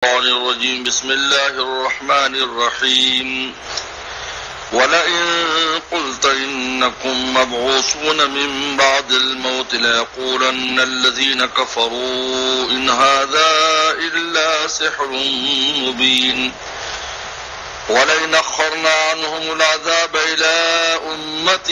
الشيطان الرجيم بسم الله الرحمن الرحيم ولئن قلت إنكم مبعوثون من بعد الموت ليقولن الذين كفروا إن هذا إلا سحر مبين ولئن أخرنا عنهم العذاب إلى أمة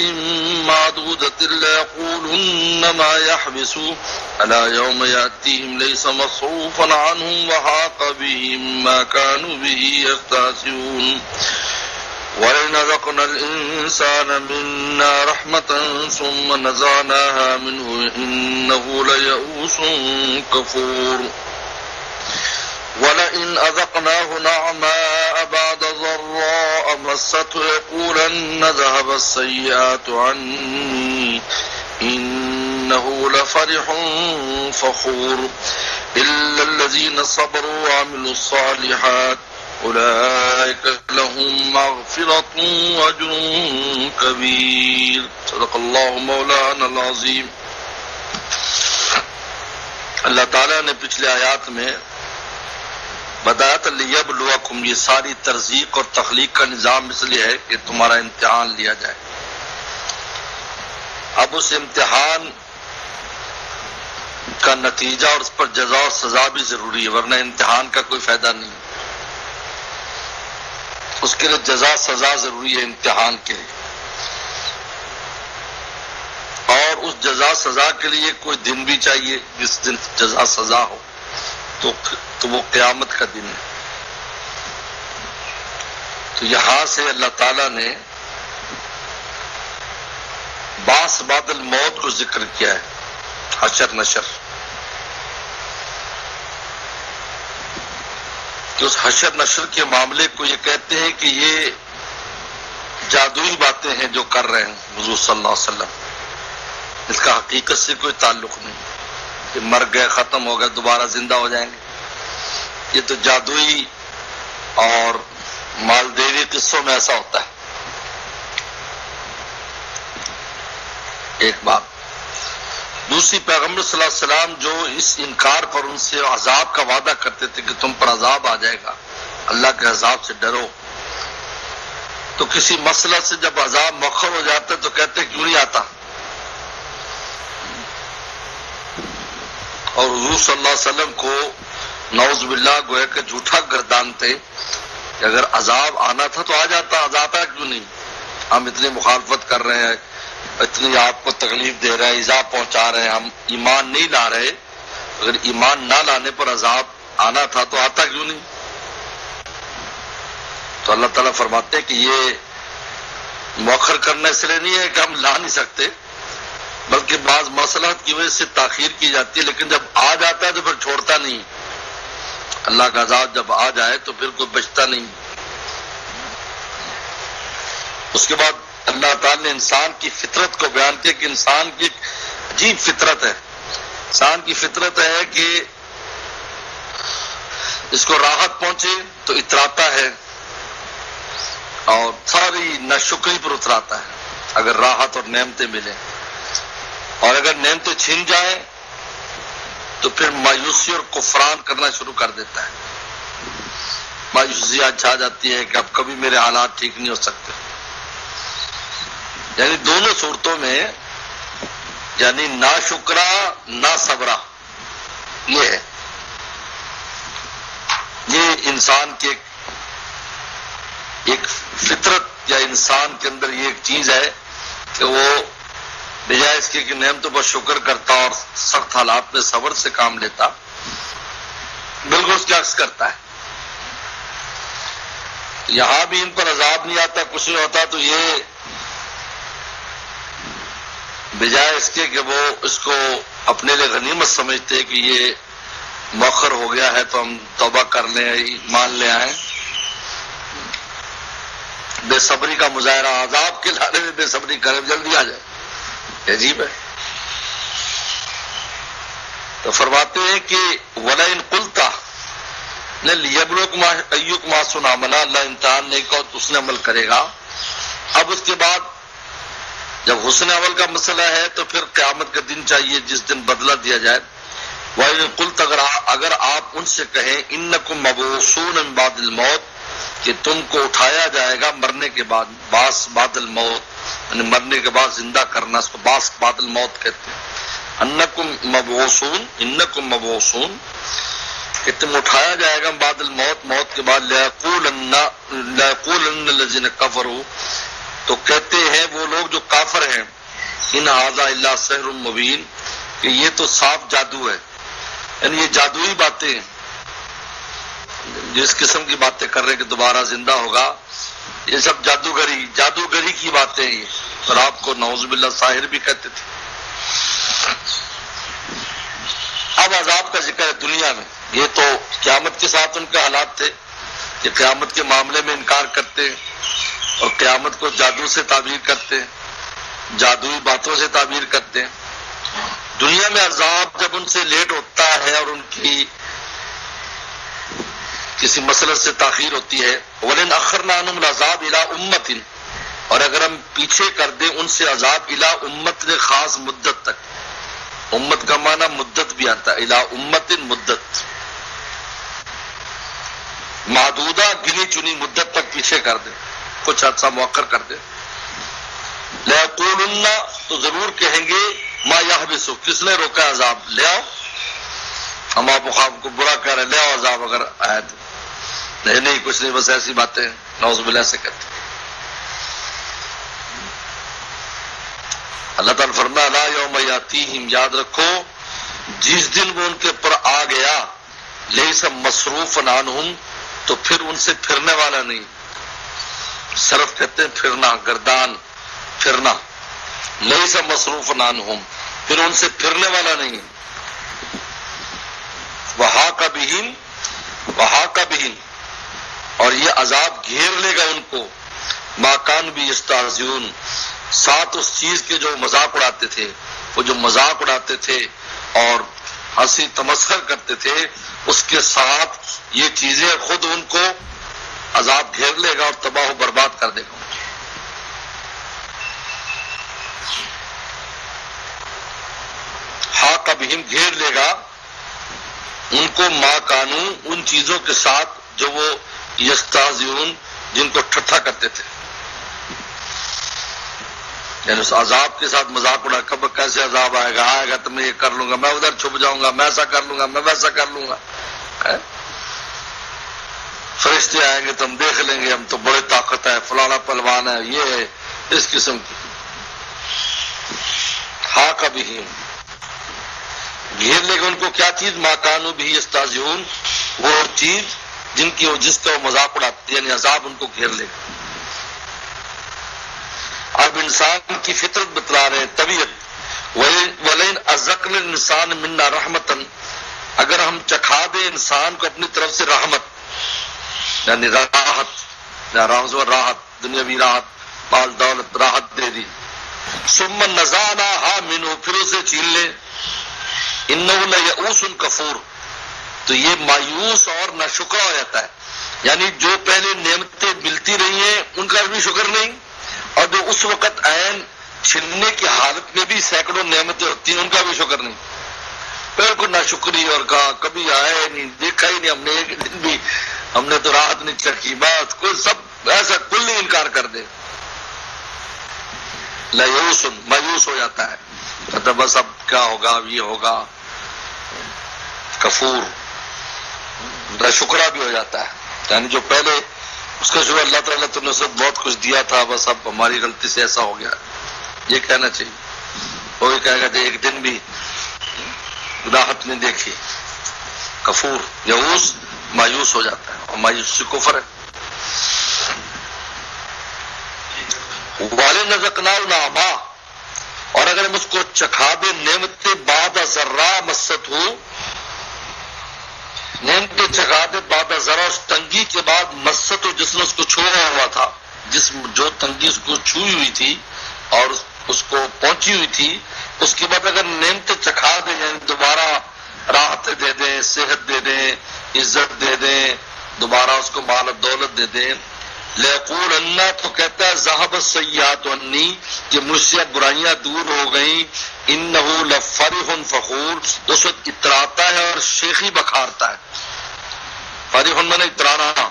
معدودة ليقولن ما يحبسوا ألا يوم يأتيهم ليس مصروفا عنهم وحاق بهم ما كانوا به يستهزئون ولئن أذقنا الإنسان منا رحمة ثم نزعناها منه إنه ليئوس كفور ولئن أذقناه نعماء بعد ضراء مسته يقولن ذهب السيئات عني إنه لفرح فخور إلا الذين صبروا وعملوا الصالحات أولئك لهم مغفرة وأجر كبير صدق الله مولانا العظیم۔ اللہ تعالیٰ نے پچھلے آیات میں بدایت لیبلوکم، یہ ساری ترزیق اور تخلیق کا نظام اس لیے ہے کہ تمہارا امتحان لیا جائے۔ اب اس امتحان کا نتیجہ اور اس پر جزا و سزا بھی ضروری ہے، ورنہ امتحان کا کوئی فائدہ نہیں۔ اس کے لیے جزا سزا ضروری ہے امتحان کے لیے، اور اس جزا سزا کے لیے کوئی دن بھی چاہیے جس دن جزا سزا ہو، تو وہ قیامت کا دن ہے۔ تو یہاں سے اللہ تعالیٰ نے بعث بعد الموت کو ذکر کیا ہے، حشر نشر، کہ اس حشر نشر کے معاملے کو یہ کہتے ہیں کہ یہ جادوئی باتیں ہیں جو کر رہے ہیں حضور صلی اللہ علیہ وسلم، اس کا حقیقت سے کوئی تعلق نہیں کہ مر گئے ختم ہو گئے دوبارہ زندہ ہو جائیں گے۔ یہ تو جادوئی اور مالدیوی قصوں میں ایسا ہوتا ہے۔ ایک بات دوسری، پیغمبر صلی اللہ علیہ وسلم جو اس انکار پر ان سے عذاب کا وعدہ کرتے تھے کہ تم پر عذاب آ جائے گا، اللہ کے عذاب سے ڈرو، تو کسی مسئلہ سے جب عذاب مؤخر ہو جاتا ہے تو کہتے کیوں نہیں آتا، اور حضور صلی اللہ علیہ وسلم کو نعوذ باللہ گویا کہ جھوٹا گردانتے کہ اگر عذاب آنا تھا تو آ جاتا، عذاب آیا کیوں نہیں، ہم اتنی مخالفت کر رہے ہیں، اتنی آپ کو تکلیف دے رہے ہیں، ایذا پہنچا رہے ہیں، ہم ایمان نہیں لا رہے، اگر ایمان نہ لانے پر عذاب آنا تھا تو آتا کیوں نہیں۔ تو اللہ تعالیٰ فرماتے ہیں کہ یہ مؤخر کرنا اس لیے نہیں ہے کہ ہم لا نہیں سکتے، بلکہ بعض مصلحت کی وجہ سے تاخیر کی جاتی ہے، لیکن جب آ جاتا ہے تو پھر چھوڑتا نہیں۔ اللہ کا عذاب جب آ جائے تو پھر کوئی بچتا نہیں۔ اس کے بعد اللہ تعالیٰ نے انسان کی فطرت کو بیان کیا کہ انسان کی ایک عجیب فطرت ہے۔ انسان کی فطرت ہے کہ اس کو راحت پہنچے تو اتراتا ہے اور ساری ناشکری پر اتراتا ہے اگر راحت اور نعمتیں ملیں، اور اگر نعمتیں چھن جائیں تو پھر مایوسی اور کفران کرنا شروع کر دیتا ہے۔ مایوسی چھا جاتی ہے کہ اب کبھی میرے حالات ٹھیک نہیں ہو سکتے۔ یعنی دونوں صورتوں میں، یعنی نا شکرا نا صبرا، یہ ہے، یہ انسان کے ایک فطرت یا انسان کے اندر یہ ایک چیز ہے کہ وہ بجائے اس کے کہ نعمتوں پر شکر کرتا اور سخت حالات میں صبر سے کام لیتا، بالکل اس کے عکس کرتا ہے۔ یہاں بھی ان پر عذاب نہیں آتا، کچھ نہیں ہوتا، تو یہ بجائے اس کے کہ وہ اس کو اپنے لیے غنیمت سمجھتے کہ یہ مؤخر ہو گیا ہے تو ہم توبہ کر لیں، ایمان لے آئیں، بے صبری کا مظاہرہ، عذاب کے لارے میں بے صبری کریں، جلدی آ جائے، عجیب ہے۔ تو فرماتے ہیں کہ وَلَئِن قُلْتَ لِيَبْلُوَكُمْ أَيُّكُمْ أَحْسَنُ عَمَلًا، اللہ امتحان نہیں کہو تو اس نے عمل کرے گا۔ اب اس کے بعد جب حسن عمل کا مسئلہ ہے تو پھر قیامت کا دن چاہیے جس دن بدلہ دیا جائے، وَإِن قُلْتَ اگر آپ ان سے کہیں انکم مبعوثون من بعد الموت کہ تم کو اٹھایا جائے گا مرنے کے بعد، باس بعد الموت یعنی مرنے کے بعد زندہ کرنا، اس کو باس بعد الموت کہتے ہیں، انکم مبعوثون کہ تم اٹھایا جائے گا بعد الموت، موت کے بعد، لَيَقُولَنَّ الَّذِينَ كَفَرُوا تو کہتے ہیں وہ لوگ جو کافر ہیں، ان ھذا الا سحر مبین کہ یہ تو صاف جادو ہے، یعنی یہ جادوئی باتیں ہیں، جس قسم کی باتیں کر رہے ہیں کہ دوبارہ زندہ ہوگا، یہ سب جادوگری کی باتیں ہیں، اور آپ کو نعوذ باللہ ساحر بھی کہتے تھے۔ اب عذاب کا ذکر ہے دنیا میں، یہ تو قیامت کے ساتھ ان کے حالات تھے کہ قیامت کے معاملے میں انکار کرتے اور قیامت کو جادو سے تعبیر کرتے، جادوئی باتوں سے تعبیر کرتے۔ دنیا میں عذاب جب ان سے لیٹ ہوتا ہے اور ان کی کسی مسلط سے تاخیر ہوتی ہے، وَلَنْ أَخَّرْنَا عَنْهُمُ الْعَذَابَ إِلَىٰ أُمَّةٍ اور اگر ہم پیچھے کر دیں ان سے عذاب اِلیٰ امت نے خاص مدت تک، امت کا معنی مدت بھی آتا ہے، اِلیٰ امت مدت محدودہ گنی چنی مدت تک پیچھے کر دیں، کچھ حادثہ مؤخر کر دیں، لَيَقُولُنَّ تو ضرور کہیں گے ما يحبس کس نے روکا عذاب، لے آؤ، ہم آپ کو برا کہہ رہے ہیں، لے آؤ عذاب اگر آیا تو، نہیں کچھ نہیں، بس ایسی باتیں نعوذ باللہ سے کہتے ہیں۔ اللہ تعالیٰ فرمایا لا یوم یاتیہم یاد رکھو جس دن وہ ان کے پر آ گیا، لیس مصروفا عنہم تو پھر ان سے پھرنے والا نہیں، صرف کہتے ہیں پھرنا، گردان پھرنا، لیس مصروفا عنہم پھر ان سے پھرنے والا نہیں، وحاق بہم اور یہ عذاب گھیر لے گا ان کو، ما کان بھی یستہزئون ساتھ اس چیز کے جو مذاق اڑاتے تھے، وہ جو مذاق اڑاتے تھے اور ہنسی تمسخر کرتے تھے، اس کے ساتھ یہ چیزیں خود ان کو عذاب گھیر لے گا اور تباہ و برباد کر دے گا۔ حاق بہم گھیر لے گا ان کو ما کانو ان چیزوں کے ساتھ جو وہ یستہزئون جن کو ٹھٹھا کرتے تھے، یعنی اس عذاب کے ساتھ مذاق اڑا، کب کیسے عذاب آئے گا تو میں یہ کر لوں گا، میں ادھر چھپ جاؤں گا، میں ایسا کر لوں گا، میں ویسا کر لوں گا، فرشتے آئیں گے تو ہم دیکھ لیں گے، ہم تو بڑے طاقت ہے، فلانا پہلوان ہے، یہ ہے، اس قسم کی۔ حاق بہم گھیر لے گا ان کو کیا چیز، ما کانوا بہ یستہزئون وہ چیز جس کا وہ مذاق اڑاتے، یعنی عذاب ان کو گھیر لے گا۔ اب انسان کی فطرت بتلا رہے ہیں، طبیعت، وَلَئِنْ أَذَقْنَا الْإِنسَانَ مِنَّا رَحْمَةً اگر ہم چکھا دیں انسان کو اپنی طرف سے رحمت، یعنی راحت دنیاوی راحت، مال دولت راحت دے دی، ثُمَّ نَزَعْنَاهَا مِنْهُ پھر اسے چھین لیں، إِنَّهُ لَيَئُوسٌ كَفُورٌ تو یہ مایوس اور ناشکرا ہو جاتا ہے، یعنی جو پہلے نعمتیں ملتی رہی ہیں ان کا بھی شکر نہیں، اور جو اس وقت عین چھننے کی حالت میں بھی سینکڑوں نعمتیں ہوتی ہیں ان کا بھی شکر نہیں، بالکل ناشکری، اور کہا کبھی آئے نہیں، دیکھا ہی نہیں ہم نے، ایک دن بھی ہم نے تو راحت نہیں چکھی، بات کوئی سب ایسا کل ہی انکار کر دے، لیؤوس مایوس ہو جاتا ہے، کہتا بس اب کیا ہوگا، اب یہ ہوگا، کفور ناشکرا بھی ہو جاتا ہے، یعنی جو پہلے اس کا شکر اللہ تعالیٰ تو نے اسے بہت کچھ دیا تھا، بس اب ہماری غلطی سے ایسا ہو گیا، یہ کہنا چاہیے، وہی کہے گا کہ ایک دن بھی راحت نہیں دیکھی، کفور یئوس مایوس ہو جاتا ہے، اور مایوسی کفر ہے۔ وَلَنَذَقْنَاهُ النَّعْمَاءَ اور اگر ہم اس کو چکھا دیں نعمتیں بعد ذرا مست ہو، نعمتیں چکھا دیں بعد ذرا اس تنگی کے بعد مست ہو جس نے اس کو چھوڑا ہوا تھا، جو تنگی اس کو چھوئی ہوئی تھی اور اس کو پہنچی ہوئی تھی، اس کے بعد اگر نعمتیں چکھا دیں، یعنی دوبارہ راحت دے دیں، صحت دے دیں، عزت دے دیں، دوبارہ اس کو مال و دولت دے دیں، لَيَقُولَنَّ تو کہتا ہے ذَهَبَ السَّيِّئَاتُ عَنِّي کہ مجھ سے برائیاں دور ہو گئیں، انہو لفرح فخور، اس وقت اتراتا ہے اور شیخی بکھارتا ہے. فرح میں نے اترانا،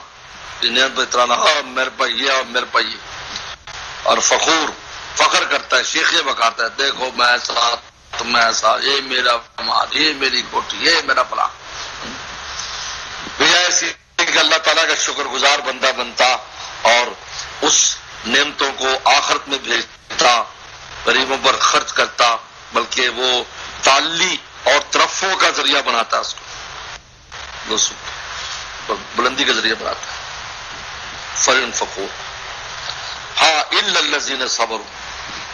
نعمت پہ اترانا، میرے پاس یہ اور میرے پاس یہ، اور فخور فخر کرتا ہے، شیخی بکھارتا ہے، دیکھو میں ایسا تم میں ایسا، یہ میرا مال، یہ میری کوٹھی، یہ میرا فلاں. ایسی کہ اللہ تعالیٰ کا شکر گزار بندہ بنتا اور اس نعمتوں کو آخرت میں بھیجتا، غریبوں پر خرچ کرتا، بلکہ وہ تعلی اور ترفع کا ذریعہ بناتا، اس کو بلندی کا ذریعہ بناتا. فرن فخور. ہاں الا الذین صبروا،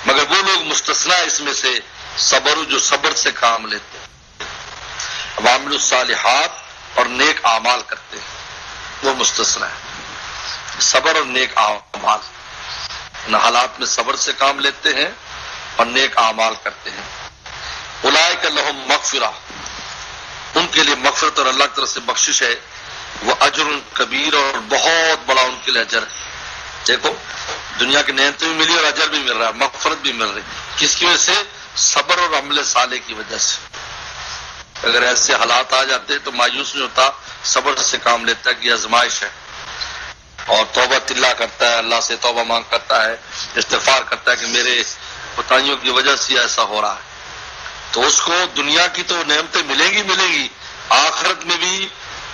مگر وہ لوگ مستثنا اس میں سے، صبر جو صبر سے کام لیتے ہیں، وعملوا الصالحات اور نیک اعمال کرتے ہیں، وہ مستثنا ہے. صبر اور نیک اعمال، ان حالات میں صبر سے کام لیتے ہیں اور نیک اعمال کرتے ہیں. اولئک لہم مغفرہ، ان کے لیے مغفرت اور اللہ کی طرف سے بخشش ہے، وہ اجر کبیر، اور بہت بڑا ان کے لیے اجر ہے. دیکھو دنیا کی نعمتیں بھی ملی اور اجر بھی مل رہا ہے، مغفرت بھی مل رہی. کس کی وجہ سے؟ صبر اور عمل صالح کی وجہ سے. اگر ایسے حالات آ جاتے تو مایوس نہیں ہوتا، صبر سے کام لیتا ہے کہ یہ آزمائش ہے، اور توبہ تلا کرتا ہے، اللہ سے توبہ مانگ کرتا ہے، استغفار کرتا ہے کہ میرے کوتاہیوں کی وجہ سے ایسا ہو رہا ہے. تو اس کو دنیا کی تو نعمتیں ملیں گی، آخرت میں بھی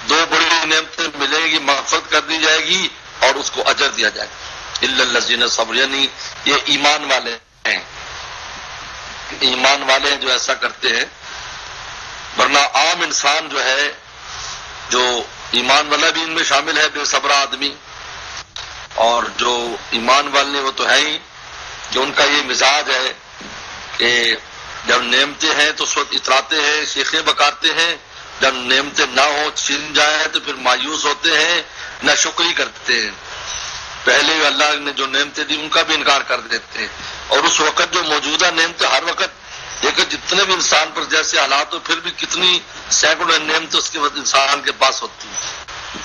دو بڑی نعمتیں ملیں گی، مغفرت کر دی جائے گی اور اس کو اجر دیا جائے گا. الا الذین صبر، یعنی یہ ایمان والے ہیں، ایمان والے ہیں جو ایسا کرتے ہیں. ورنہ عام انسان جو ہے، جو ایمان والا بھی ان میں شامل ہے، بے صبر آدمی، اور جو ایمان والے وہ تو ہے ہی، جو ان کا یہ مزاج ہے کہ جب نعمتیں ہیں تو اس وقت اتراتے ہیں، شیخیں بکارتے ہیں، جب نعمتیں نہ ہوں چھن جائیں تو پھر مایوس ہوتے ہیں، نہ شکری کرتے ہیں. پہلے اللہ نے جو نعمتیں دی ان کا بھی انکار کر دیتے ہیں، اور اس وقت جو موجودہ نعمتیں ہر وقت دیکھو جتنے بھی انسان پر جیسے حالات ہو، پھر بھی کتنی سینکڑوں نعمتیں اس کے بعد انسان کے پاس ہوتی ہیں.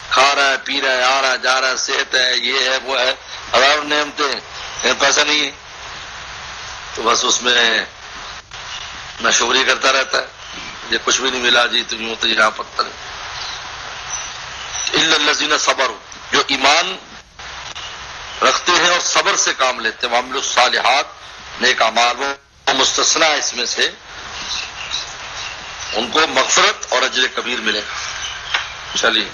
کھا رہا ہے، پی رہا ہے، آ رہا ہے، جا رہا ہے، صحت ہے، یہ ہے، وہ ہے، ہزاروں نعمتیں، پیسہ نہیں ہے تو بس اس میں نہ شکری کرتا رہتا ہے، یہ کچھ بھی نہیں ملا جی تو یوں تو یہاں پتھر. الا الذین صبروا، جو ایمان رکھتے ہیں اور صبر سے کام لیتے ہیں، وعملوا الصالحات، نیک اعمال، وہ مستثنا اس میں سے، ان کو مغفرت اور اجر کبیر ملے گا. چلیے